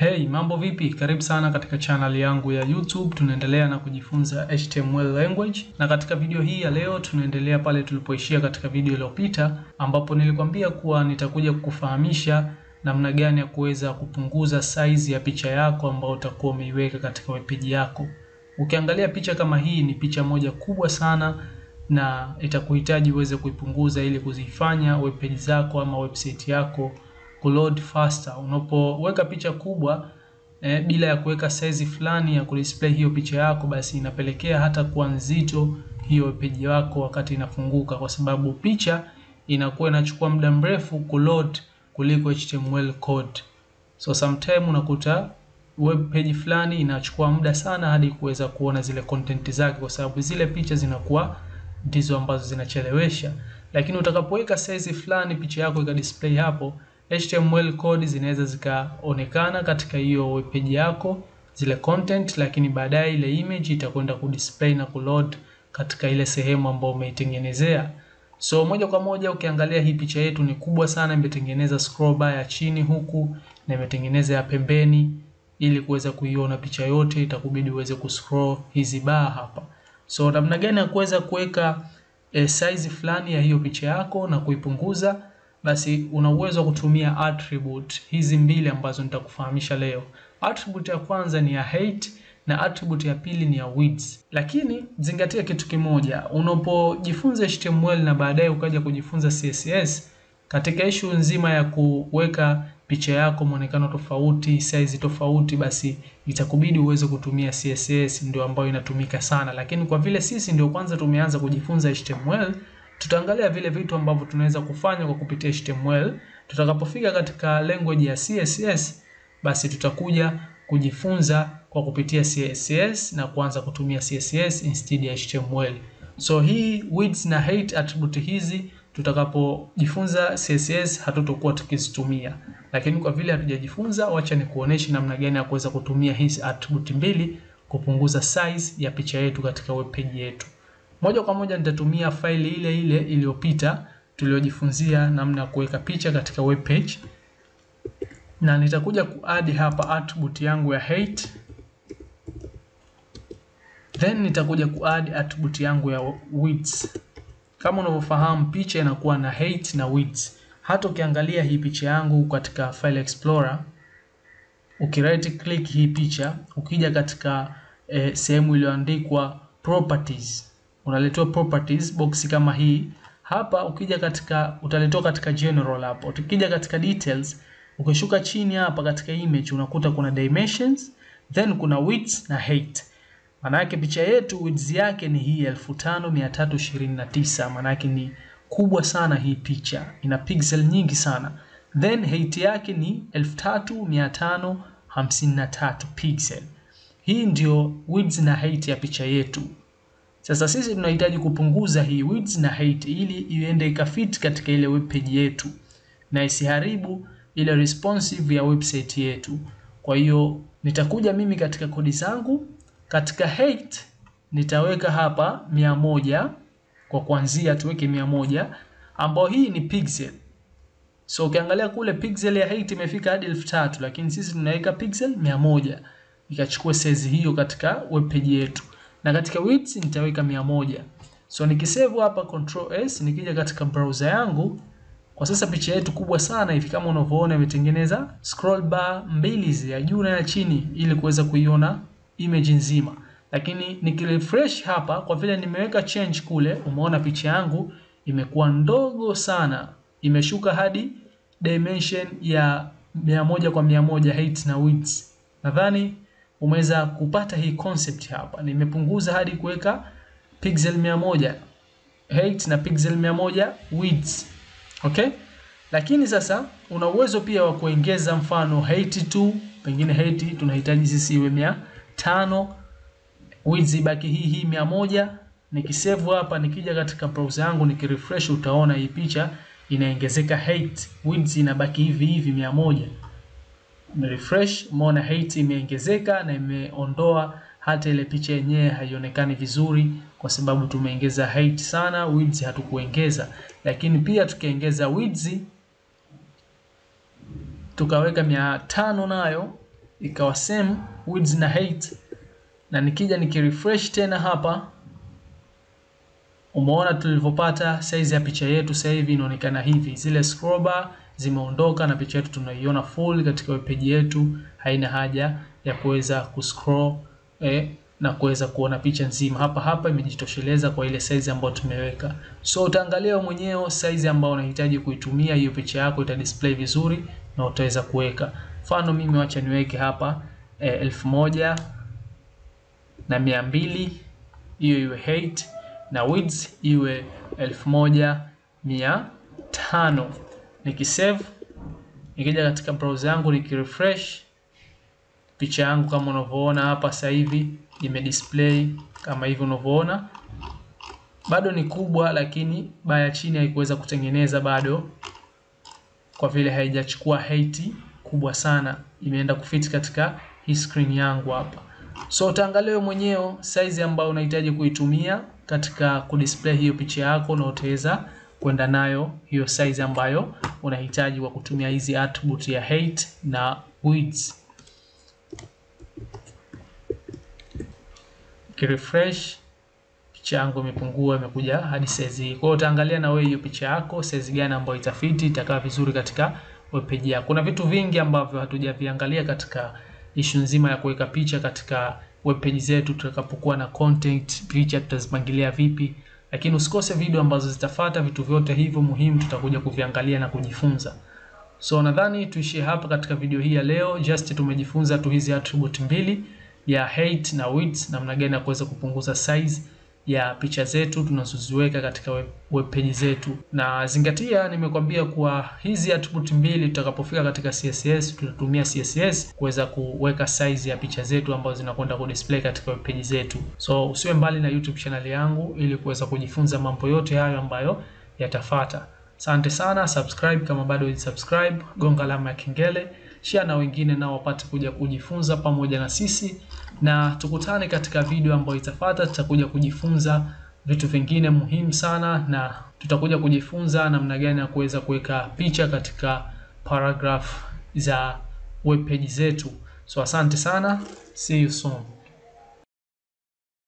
Hey, mambo vipi? Karibu sana katika channel yangu ya YouTube. Tunaendelea na kujifunza HTML language. Na katika video hii ya leo tunaendelea pale tulipoishia katika video iliyopita, ambapo nilikwambia kuwa nitakuja kukufahamisha namna gani ya kuweza kupunguza size ya picha yako ambayo utakuwa umeiweka katika web page yako. Ukiangalia picha kama hii ni picha moja kubwa sana na itakuhitaji uweze kuipunguza ili kuzifanya web page zako ama website yako kuload faster. Unapoweka picha kubwa bila ya kuweka size fulani ya kudisplay hiyo picha yako, basi inapelekea hata kuwa nzito hiyo page yako wakati inafunguka, kwa sababu picha inakuwa inachukua muda mrefu kuload kuliko HTML code. So sometime unakuta web page fulani inachukua muda sana hadi kuweza kuona zile content zake, kwa sababu zile picha zinakuwa ndizo ambazo zinachelewesha. Lakini utakapoweka size fulani picha yako ika display hapo, HTML code zinaweza zikaonekana katika hiyo web page yako, zile content, lakini baadaye ile image itakwenda kudisplay na kuload katika ile sehemu ambayo umeitengenezea. So moja kwa moja ukiangalia hii picha yetu ni kubwa sana, imetengeneza scroll bar ya chini huku na imetengeneza ya pembeni. Ili kuweza kuiona picha yote itakubidi uweze kuscroll hizi bar hapa. So namna gani ya kuweza kuweka size fulani ya hiyo picha yako na kuipunguza? Basi una uwezo wa kutumia attribute hizi mbili ambazo nitakufahamisha leo. Attribute ya kwanza ni ya height na attribute ya pili ni ya width. Lakini zingatia kitu kimoja, unapojifunza HTML na baadaye ukaja kujifunza CSS, katika issue nzima ya kuweka picha yako muonekano tofauti, size tofauti, basi itakubidi uweze kutumia CSS, ndio ambayo inatumika sana. Lakini kwa vile sisi ndio kwanza tumeanza kujifunza HTML, tutaangalia vile vitu ambavyo tunaweza kufanya kwa kupitia HTML. Tutakapofika katika language ya CSS, basi tutakuja kujifunza kwa kupitia CSS na kuanza kutumia CSS instead ya HTML. So hii width na height attribute hizi tutakapojifunza CSS hatutokuwa tukizitumia. Lakini kwa vile hatujajifunza, wacha nikuoneshe namna gani ya kuweza kutumia hizi attribute mbili kupunguza size ya picha yetu katika web page yetu. Moja kwa moja nitatumia faili ile ile iliyopita tuliojifunzia namna ya kuweka picha katika web page, na nitakuja kuadd hapa attribute yangu ya height, then nitakuja kuadd attribute yangu ya width. Kama unavyofahamu picha inakuwa na height na width. Hata ukiangalia hii picha yangu katika file explorer, ukiright click hii picha, ukija katika sehemu iliyoandikwa properties, unaletewa properties box kama hii. Hapa ukija katika utaletewa katika general hapo. Ukija katika details, ukishuka chini hapa katika image unakuta kuna dimensions, then kuna width na height. Maana yake picha yetu width yake ni hii 5329, maana yake ni kubwa sana hii picha, ina pixel nyingi sana. Then height yake ni 3553 pixel. Hii ndio width na height ya picha yetu. Sasa sisi tunahitaji kupunguza hii width na height ili iende ikafit katika ile web page yetu na isiharibu ile responsive ya website yetu. Kwa hiyo nitakuja mimi katika kodi zangu, katika height nitaweka hapa 100, kwa kuanzia tuweke 100 ambao hii ni pixel. So ukiangalia kule pixel ya height imefika hadi 3000, lakini sisi tunaweka pixel 100 ikachukua size hiyo katika web page yetu. Na katika width nitaweka 100. So nikisave hapa Control S, nikija katika browser yangu, kwa sasa picha yetu kubwa sana hivi kama unavyoona imetengeneza scroll bar mbili ya juu na ya chini ili kuweza kuiona image nzima. Lakini nikirefresh hapa, kwa vile nimeweka change kule, umeona picha yangu imekuwa ndogo sana, imeshuka hadi dimension ya 100 kwa 100 height na width. Nadhani umeweza kupata hii concept hapa. Nimepunguza hadi kuweka pixel 100 height na pixel 100 width. Okay? Lakini sasa una uwezo pia wa kuongeza mfano height tu, pengine height tunahitaji sisi iwe 500, width ibaki hii 100. Nikisave hapa, nikija katika browser yangu nikirefresh, utaona hii picha inaongezeka height, width inabaki hivi 100. Refresh, umeona height imeongezeka na imeondoa hata ile picha yenyewe haionekani vizuri kwa sababu tumeongeza height sana, width hatukuongeza. Lakini pia tukiongeza width tukaweka 500 nayo, ikawa same width na height, na nikija nikirefresh tena hapa, umeona tulivyopata size ya picha yetu sasa hivi inaonekana hivi. Zile scroll bar zimeondoka na picha yetu tunaiona full katika web page yetu. Haina haja ya kuweza kuscroll na kuweza kuona picha nzima. Hapa imejitosheleza kwa ile size ambayo tumeweka. So utaangalia mwenyewe size ambayo unahitaji kuitumia, hiyo picha yako ita display vizuri na utaweza kuweka. Mfano mimi wacha niweke hapa 1200, hiyo iwe height na width iwe 1500. Nikisave, nikija katika browser yangu nikirefresh, picha yangu kama unavyoona hapa sasa hivi imedisplay kama hivi unavyoona. Bado ni kubwa, lakini baya chini haikuweza kutengeneza bado kwa vile haijachukua height kubwa sana, imeenda kufit katika hii screen yangu hapa. So utaangalia mwenyewe size ambayo unahitaji kuitumia katika kudisplay hiyo picha yako, na utaweza kwenda nayo hiyo size ambayo unahitaji kwa kutumia hizi attribute ya height na width. Refresh, picha yangu imepungua, imekuja hadi size hii. Kwa hiyo utaangalia na wewe hiyo picha yako size gani ambayo itafiti, itakaa vizuri katika web page yako. Kuna vitu vingi ambavyo hatujaviangalia katika issue nzima ya kuweka picha katika web page zetu. Tutakapokuwa na content, picha tutazipangilia vipi, lakini usikose video ambazo zitafuata. Vitu vyote hivyo muhimu tutakuja kuviangalia na kujifunza. So nadhani tuishie hapa katika video hii ya leo. Just tumejifunza tu hizi attribute mbili ya height na width, namna gani ya kuweza kupunguza size ya picha zetu tunazoziweka katika web page zetu. Na zingatia, nimekwambia kuwa hizi attribute mbili tutakapofika katika CSS, tutatumia CSS kuweza kuweka size ya picha zetu ambazo zinakwenda ku display katika web page zetu. So usiwe mbali na YouTube channel yangu ili kuweza kujifunza mambo yote hayo ambayo yatafuata. Asante sana, subscribe kama bado hujasubscribe, gonga alama ya kengele, share na wengine nao wapate kuja kujifunza pamoja na sisi, na tukutane katika video ambayo itafuata. Tutakuja kujifunza vitu vingine muhimu sana, na tutakuja kujifunza namna gani ya kuweza kuweka picha katika paragraph za web page zetu. So asante sana, see you soon.